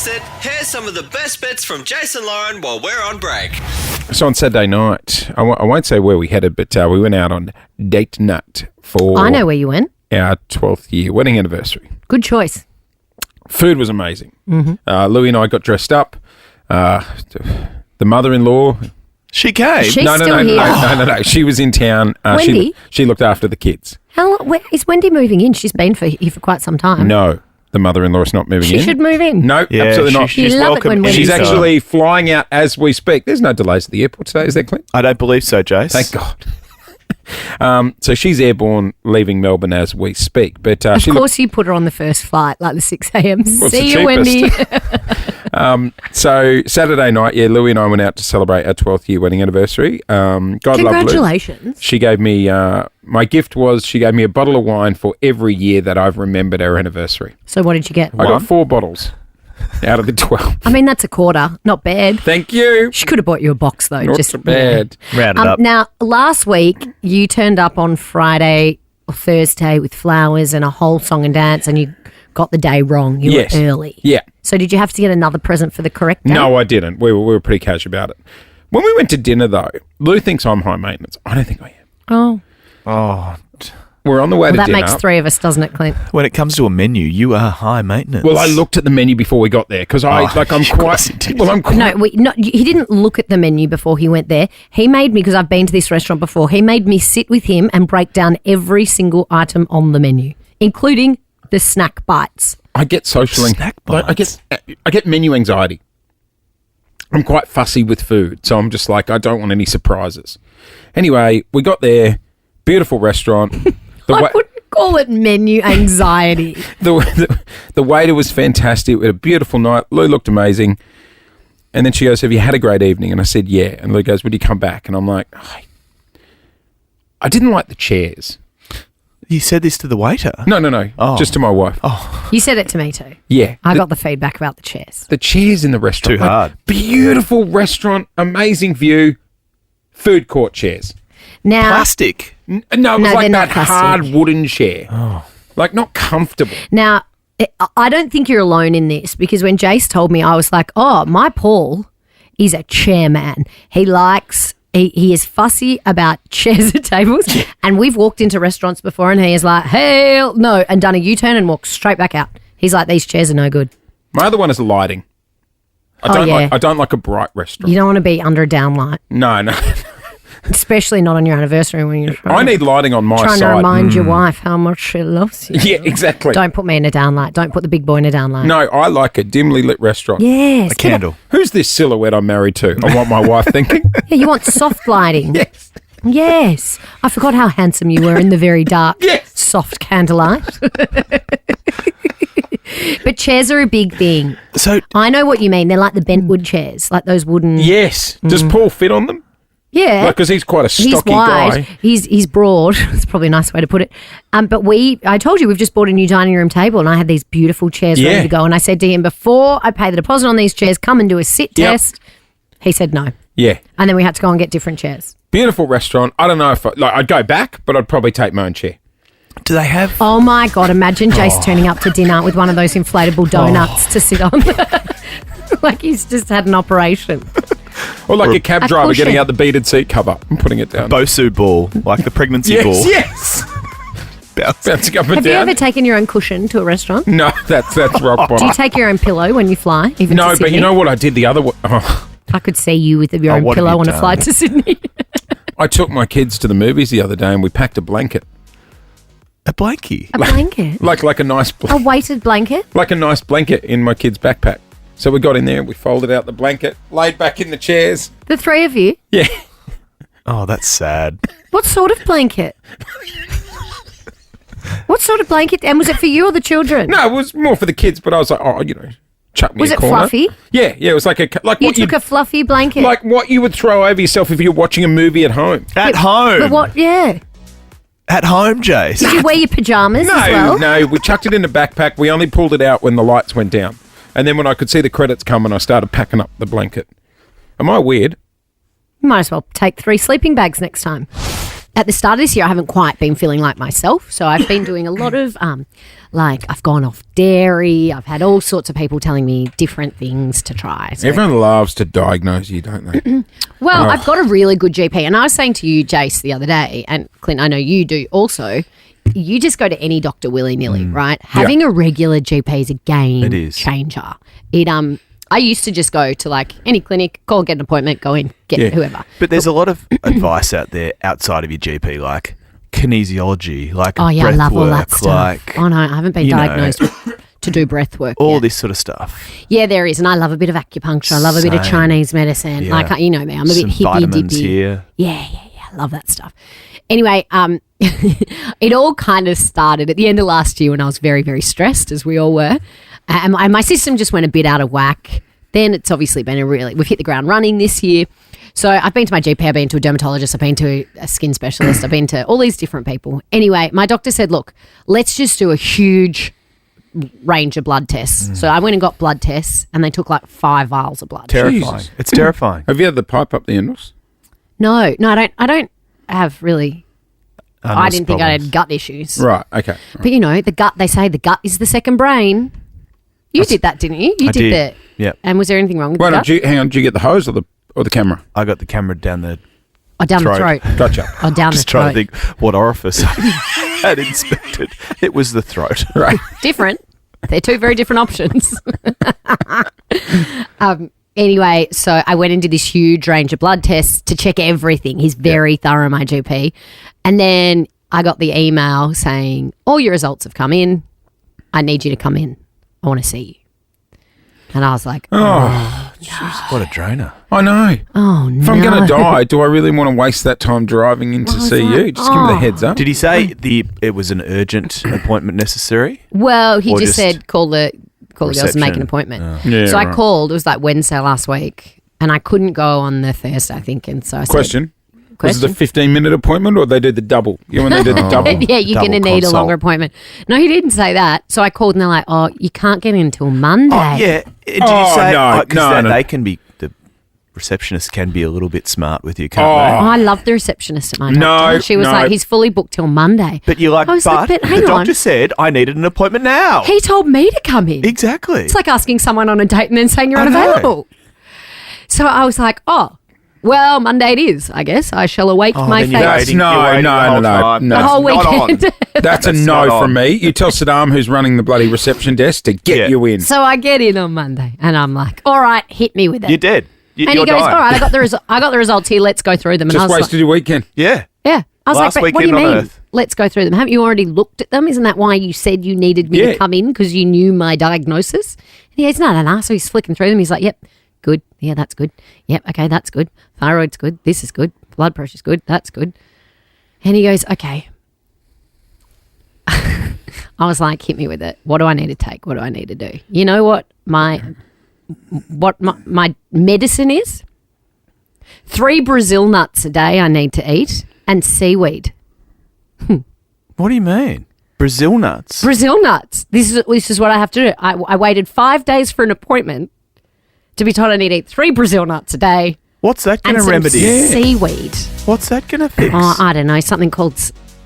missed it, here's some of the best bits from Jase and Lauren while we're on break. So on Saturday night, I won't say where we headed, but we went out on date night for I know where you went. our 12th year wedding anniversary. Good choice. Food was amazing. Louie and I got dressed up. The mother-in-law... She came. She's No. still here. No. She was in town. Wendy? She looked after the kids. Where is Wendy moving in? She's been here for quite some time. No, the mother-in-law is not moving in. She should move in. No, Yeah, absolutely not. she's You love it welcome. when Wendy's She's there. actually flying out as we speak. There's no delays at the airport today, is there, Clint? I don't believe so, Jace. Thank God. So she's airborne, leaving Melbourne as we speak. But Of course, you put her on the first flight, like the 6 a.m. What's See the you, Wendy. So Saturday night, Louie and I went out to celebrate our 12th year wedding anniversary. God love Lou. Congratulations. She gave me, my gift was she gave me a bottle of wine for every year that I've remembered our anniversary. So what did you get? I got 4 bottles out of the 12. I mean, that's a quarter. Not bad. Thank you. She could have bought you a box, though. Not just so bad. Round it up. Now, last week, you turned up on Friday or Thursday with flowers and a whole song and dance, and you got the day wrong. You Yes. were early. Yeah. So did you have to get another present for the correct day? No, I didn't. We were pretty casual about it. When we went to dinner, though, Lou thinks I'm high maintenance. I don't think I am. Oh, We're on the way to that dinner. makes 3 of us, doesn't it, Clint? When it comes to a menu, you are high maintenance. Well, I looked at the menu before we got there because I'm of course quite. you did. Well, I'm quite. No, he didn't look at the menu before he went there. He made me, because I've been to this restaurant before, he made me sit with him and break down every single item on the menu, including the snack bites. I get social. Snack I get menu anxiety. I'm quite fussy with food, so I'm just like I don't want any surprises. Anyway, we got there. Beautiful restaurant. I wouldn't call it menu anxiety. The waiter was fantastic. We had a beautiful night. Lou looked amazing. And then she goes, "Have you had a great evening?" And I said, "Yeah." And Lou goes, "Would you come back?" And I'm like, I didn't like the chairs. You said this to the waiter? No. Oh. Just to my wife. You said it to me too. Yeah. I got the feedback about the chairs. The chairs in the restaurant. Too hard. Beautiful restaurant, amazing view, food court chairs. Now, Plastic. No, it was No, like they're not that plastic. hard wooden chair. Like not comfortable. I don't think you're alone in this, because when Jace told me, I was like, oh, my Paul is a chairman. He is fussy about chairs and tables. And we've walked into restaurants before and he is like, hell no, and done a U-turn and walked straight back out. He's like, these chairs are no good. My other one is lighting. I don't like a bright restaurant. You don't want to be under a downlight, No. especially not on your anniversary when you're I need lighting on my trying side. to remind your wife how much she loves you. Yeah, exactly. Don't put me in a downlight. Don't put the big boy in a downlight. No, I like a dimly lit restaurant. Yes. A candle. Who's this silhouette I'm married to? I want my wife thinking. Yeah, you want soft lighting. Yes. Yes. I forgot how handsome you were in the very dark, Yes. soft candlelight. But chairs are a big thing. So, I know what you mean. They're like the bentwood chairs, like those wooden. Yes. Does Paul fit on them? Yeah. Because he's quite a stocky He's wide. guy. He's broad. That's probably a nice way to put it. But I told you, we've just bought a new dining room table, and I had these beautiful chairs Yeah. ready to go. And I said to him, before I pay the deposit on these chairs, come and do a sit Yep. test. He said no. Yeah. And then we had to go and get different chairs. Beautiful restaurant. I don't know if I'd go back, but I'd probably take my own chair. do they have... Oh my God, imagine Jace turning up to dinner with one of those inflatable donuts to sit on. Like he's just had an operation. Or like a cab A driver cushion. getting out the beaded seat cover and putting it down. Bosu ball, like the pregnancy ball. Yes. Bounce. Bouncing up and Have you down. ever taken your own cushion to a restaurant? No, that's rock Do you bottom. take your own pillow when you fly? Even No, to but Sydney? you know what I did the other way? Oh, I could see you with your own what have pillow you on a done? flight to Sydney. I took my kids to the movies the other day and we packed a blanket. A blankie. A blanket. Like a nice A weighted blanket. like a nice blanket in my kid's backpack. So we got in there, we folded out the blanket, laid back in the chairs. The 3 of you. Yeah. Oh, that's sad. What sort of blanket? What sort of blanket? And was it for you or the children? No, it was more for the kids, but I was like, chuck me Was a it corner. fluffy? Yeah, it was like You what took a fluffy blanket. like what you would throw over yourself if you're watching a movie at home. At home. But what? Yeah. At home, Jace. Did you wear your pajamas as well? No, we chucked it in the backpack. We only pulled it out when the lights went down. And then when I could see the credits coming, I started packing up the blanket. Am I weird? You might as well take 3 sleeping bags next time. at the start of this year, I haven't quite been feeling like myself. So I've been doing a lot of, I've gone off dairy. I've had all sorts of people telling me different things to try. So, Everyone loves to diagnose you, don't they? well, I've got a really good GP. And I was saying to you, Jace, the other day, and Clint, I know you do also, you just go to any doctor willy-nilly, right? Having a regular GP is a game changer. I used to just go to like any clinic, call, get an appointment, go in, get whoever. But there's a lot of advice out there outside of your GP, like kinesiology, like I breath love all work, that stuff. like Oh no, I haven't been diagnosed to do breath work all yet. this sort of stuff. Yeah, there is, and I love a bit of acupuncture. I love a bit of Same. Chinese medicine. Yeah. Like you know me, I'm a Some bit hippy vitamins dippy. here. Yeah, I love that stuff. Anyway, it all kind of started at the end of last year when I was very, very stressed, as we all were, and my system just went a bit out of whack. Then it's obviously been we've hit the ground running this year. So I've been to my GP, I've been to a dermatologist, I've been to a skin specialist, I've been to all these different people. Anyway, my doctor said, look, let's just do a huge range of blood tests. So I went and got blood tests and they took like 5 vials of blood. Terrifying. Jesus. It's terrifying. Have you had the pipe up the endless? No, I don't have really. I didn't think I had gut issues. Right, okay. But you know, the gut, they say the gut is the second brain. You did that, didn't you? You I did. that. Yep. And was there anything wrong with Why the don't gut? hang on, did you get the hose or the camera? I got the camera down the Oh, down throat. the throat. Gotcha. Oh, down just the throat. trying to think what orifice I had inspected. It was the throat. Right. Different. They're two very different options. Anyway, so I went and did this huge range of blood tests to check everything. He's very thorough, my GP. And then I got the email saying, all your results have come in. I need you to come in. I want to see you. And I was like, What a drainer. I know. oh no. If I'm going to die, do I really want to waste that time driving in to see you? Just give me the heads up. Did he say it was an urgent appointment necessary? Well, he Or just just said call the girls and make an reception? appointment. Yeah, So I right. called. It was like Wednesday last week, and I couldn't go on the Thursday, I think. And so I Question. said, Was it a 15-minute appointment or they do the double? You know when they do the double? yeah, you're going to Double need a consult. longer appointment. No, he didn't say that. So I called, and they're like, "Oh, you can't get in until Monday." Oh, yeah. Did Oh, you say? no, 'cause no. they can be, the receptionists can be a little bit smart with you, Oh. can't Oh, I love the receptionist at my doctor. No, She was no. like, "He's fully booked till Monday." they? But you're like, I was like, but hang the on. doctor said I needed an appointment now. He told me to come in. Exactly. It's like asking someone on a date and then saying you're I know. unavailable. So I was like, "Oh, well, Monday it is. I guess I shall await my then you're fate." waiting- No, you're waiting no, the whole no, time. no. The That's whole not on. weekend. That's a That's no not from on. me. You tell Saddam, who's running the bloody reception desk, to get Yeah. you in. So I get in on Monday, and I'm like, "All right, hit me with it." You're dead. And You're he goes, dying. "All right, I got the results here. Let's go through them." And I Just was wasted like, your weekend. Yeah. "Yeah." I was Last like, "But what do you weekend on mean? Earth. Let's go through them. Haven't you already looked at them? Isn't that why you said you needed me Yeah. to come in because you knew my diagnosis?" And he goes, No. So he's flicking through them. He's like, "Yep, good. Yeah, that's good. Yep, okay, that's good. Thyroid's good. This is good. Blood pressure's good. That's good." And he goes, "Okay." I was like, "Hit me with it. What do I need to take? What do I need to do?" You know what my medicine is? 3 Brazil nuts a day I need to eat and seaweed. What do you mean? Brazil nuts. Brazil nuts. This is what I have to do. I waited 5 days for an appointment to be told I need to eat 3 Brazil nuts a day What's that going and to some remedy? seaweed. What's that going to fix? Oh, I don't know. Something called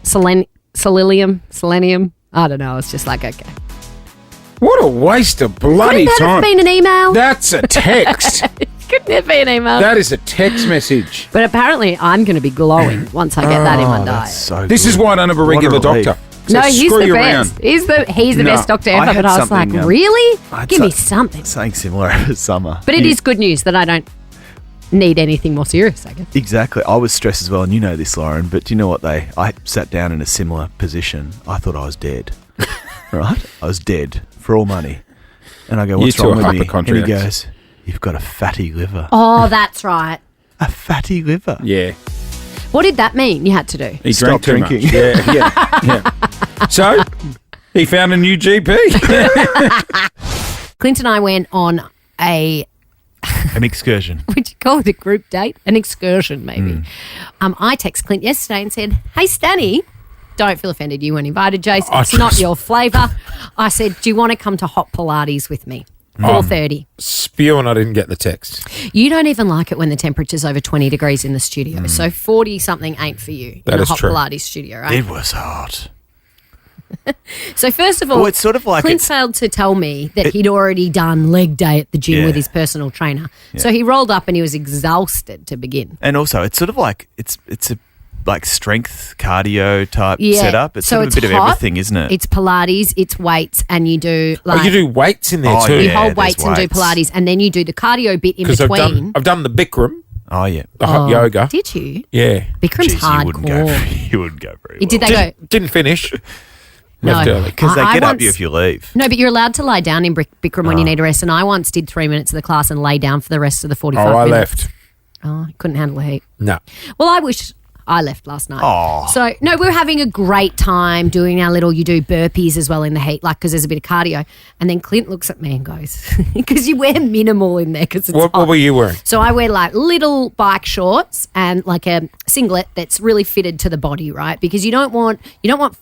selenium. I don't know. It's just like, okay. What a waste of bloody Couldn't that time. have been an email? That's a text. Couldn't it be an email? That is a text message. But apparently I'm going to be glowing once I get that in my diet. So This good. is why I don't have a What a regular relief. doctor. No, So he's screw the you best. around. He's the No. best doctor I ever. had But I was like, something, really? I had Give me so- something. Something similar over summer. But it is good news that I don't need anything more serious, I guess. Exactly. I was stressed as well, and you know this, Lauren, but do you know what I sat down in a similar position. I thought I was dead. Right? I was dead for all money. And I go, what's You two wrong are with me? And he hypochondriacs. goes, you've got a fatty liver. Oh, that's right. A fatty liver. Yeah. What did that mean you had to do? He Stop drank too drinking. much. Yeah. So, he found a new GP. Clint and I went on a, An excursion. would you call it a group date? An excursion, maybe. I texted Clint yesterday and said, "Hey, Stanny, don't feel offended. You weren't invited, Jace. It's not your flavour." I said, "Do you want to come to Hot Pilates with me?" 4:30. Spewing, I didn't get the text. You don't even like it when the temperature's over 20 degrees in the studio. So 40-something ain't for you That in a is hot true. Pilates studio, right? It was hot. So first of all, Well, it's sort of like Clint it's- failed to tell me that he'd already done leg day at the gym Yeah. with his personal trainer. So he rolled up and he was exhausted to begin. And also, it's sort of like it's a like strength cardio type Yeah. setup. It's So sort of a bit of hot, everything, isn't it? It's Pilates, it's weights, and you do like You do weights in there Oh, too. you yeah. hold there's weights and do weights. Pilates, and then you do the cardio bit in Because between. I've done the Bikram, Oh yeah. the hot yoga. Did you? Yeah. Bikram's Jeez, you wouldn't go. hardcore. You wouldn't go very well. Did they go? Didn't finish. No. Left early. Because they I get up once- you if you leave. No, but you're allowed to lie down in Bikram when you need a rest. And I once did 3 minutes of the class and lay down for the rest of the 45 Oh, I minutes. left. Oh, I couldn't handle the heat. No. Well, I wish I left last night. Oh. So, no, we were having a great time doing our little, you do burpees as well in the heat, like, because there's a bit of cardio. And then Clint looks at me and goes, because you wear minimal in there because it's What hot. were you wearing? So I wear like little bike shorts and like a singlet that's really fitted to the body, right? Because you don't want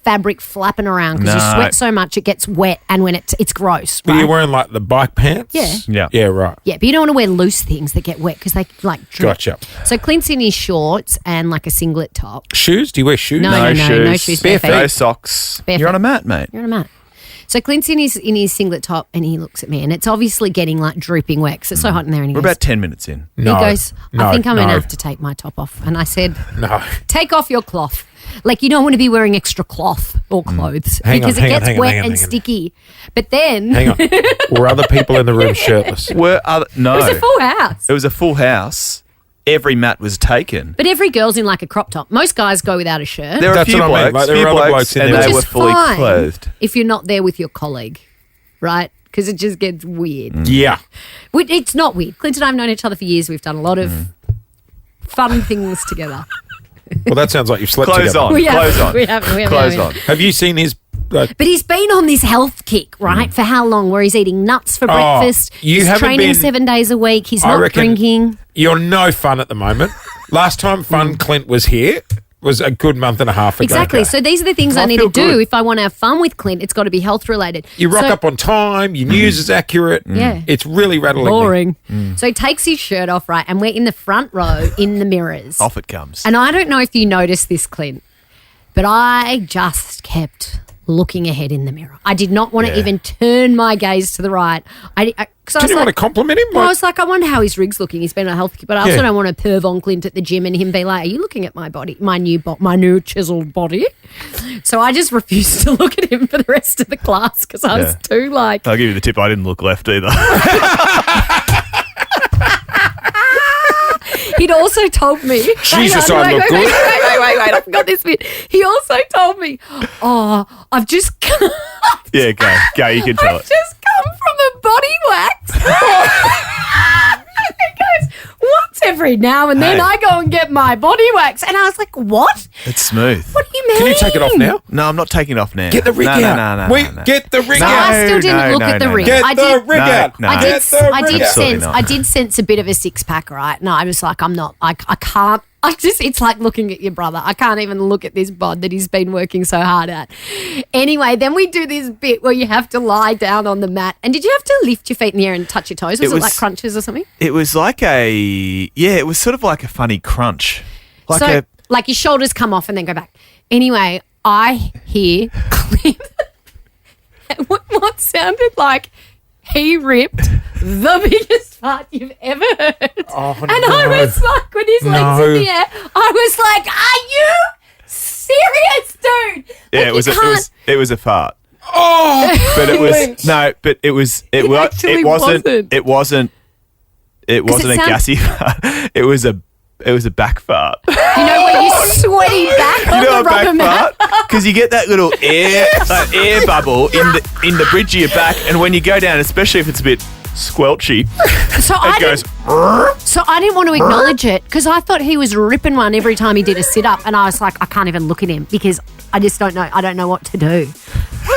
fabric flapping around because you No. sweat so much it gets wet and when it's gross, Were right? you wearing like the bike pants? Yeah. Yeah. Yeah, right. Yeah, but you don't want to wear loose things that get wet because they like drip. Gotcha. So Clint's in his shorts and like a singlet top. Shoes? Do you wear shoes? No, no shoes, bare feet. No socks. Bare You're feet. on a mat, mate. You're on a mat. So Clint's in his singlet top and he looks at me and it's obviously getting like dripping wet because it's so hot in there and he We're goes, about 10 minutes in. he No. goes, I No, think I'm going to no. have to take my top off. And I said, No. take off your cloth. Like you don't want to be wearing extra cloth or clothes Hang on, because hang it on, gets hang on, wet hang on, and hang on. sticky. But then Hang on. Were other people in the room shirtless? No. it was a full house. It was a full house. Every mat was taken. But every girl's in like a crop top. Most guys go without a shirt. There were a That's few what I mean, blokes, like, there few were other blokes, blokes in and there. they which were is fully fine clothed. if you're not there with your colleague, right? Because it just gets weird. Yeah. It's not weird. Clint and I have known each other for years. We've done a lot of fun things together. Well, that sounds like you've slept Clothes together. on. Clothes on. We have. Clothes on. Have you seen his... But he's been on this health kick, right? For how long? Where he's eating nuts for breakfast. you He's haven't training been- 7 days a week. He's I not reckon drinking. You're no fun at the moment. Last time Fun Clint was here was a good month and a half ago. Exactly. So these are the things I need to feel do good. if I want to have fun with Clint. It's got to be health related. You rock So- up on time. Your news is accurate. Yeah. It's really rattling me. boring. So he takes his shirt off, right? And we're in the front row in the mirrors. Off it comes. And I don't know if you noticed this, Clint, but I just kept looking ahead in the mirror. I did not want to Yeah. even turn my gaze to the right. I was Did you like, want to compliment him? well, I was like, I wonder how his rig's looking. He's been on health, but I also Yeah. don't want to perv on Clint at the gym and him be like, "Are you looking at my body, my new chiseled body?" So I just refused to look at him for the rest of the class because I was Yeah. too like. I'll give you the tip. I didn't look left either. He'd also told me. Jesus, Hang on, I look good. Wait, I forgot this bit. He also told me, "Oh, I've just." Yeah, go. You can tell I've it. just come from a body wax. He goes, once every now and then Hey. I go and get my body wax. And I was like, what? It's smooth. What do you mean? Can you take it off now? No, I'm not taking it off now. Get the rig no, out. No. Wait, get the rig So out. I still didn't look at the rig. Get I the did, rig No, out. no. I did, Get the I rig did out. Absolutely sense, not. I did sense a bit of a six pack, right? No, I was like, I can't. It's like looking at your brother. I can't even look at this bod that he's been working so hard at. Anyway, then we do this bit where you have to lie down on the mat. And did you have to lift your feet in the air and touch your toes? Was it was- like crunches or something? It was like it was sort of like a funny crunch. Like So, like your shoulders come off and then go back. Anyway, I hear Clint what sounded like he ripped the biggest fart you've ever heard. Oh, and I was like, with his legs in the air, I was like, are you serious, dude? yeah, Like, it was you can't- it was a fart. Oh, But it was no, but it was it actually wasn't wasn't. it wasn't it a sound- gassy fart. It was a back fart. You know when you sweaty back on You know the a rubber back mat? fart? Because you get that little air bubble in the bridge of your back, and when you go down, especially if it's a bit squelchy, So I it goes. didn't want to acknowledge it because I thought he was ripping one every time he did a sit up, and I was like, I can't even look at him because I just don't know. I don't know what to do.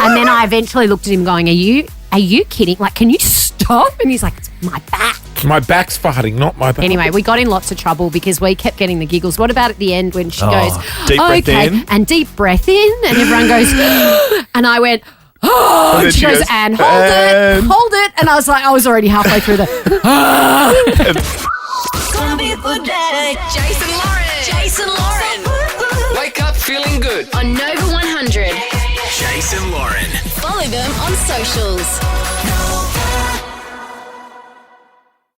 And then I eventually looked at him, going, "Are you kidding? Like, can you stop?" And he's like, "It's my back." my back's farting, not my back. Anyway, we got in lots of trouble because we kept getting the giggles. What about at the end when she Oh, goes, deep breath okay, in. and deep breath in, and everyone goes, and I went, oh, And then and she she goes, goes, and and- hold it, And I was already halfway through the. Gonna be a good day. Jason Lauren. Jason Lauren. Wake up feeling good. On Nova 100. Jason Lauren. Follow them on socials.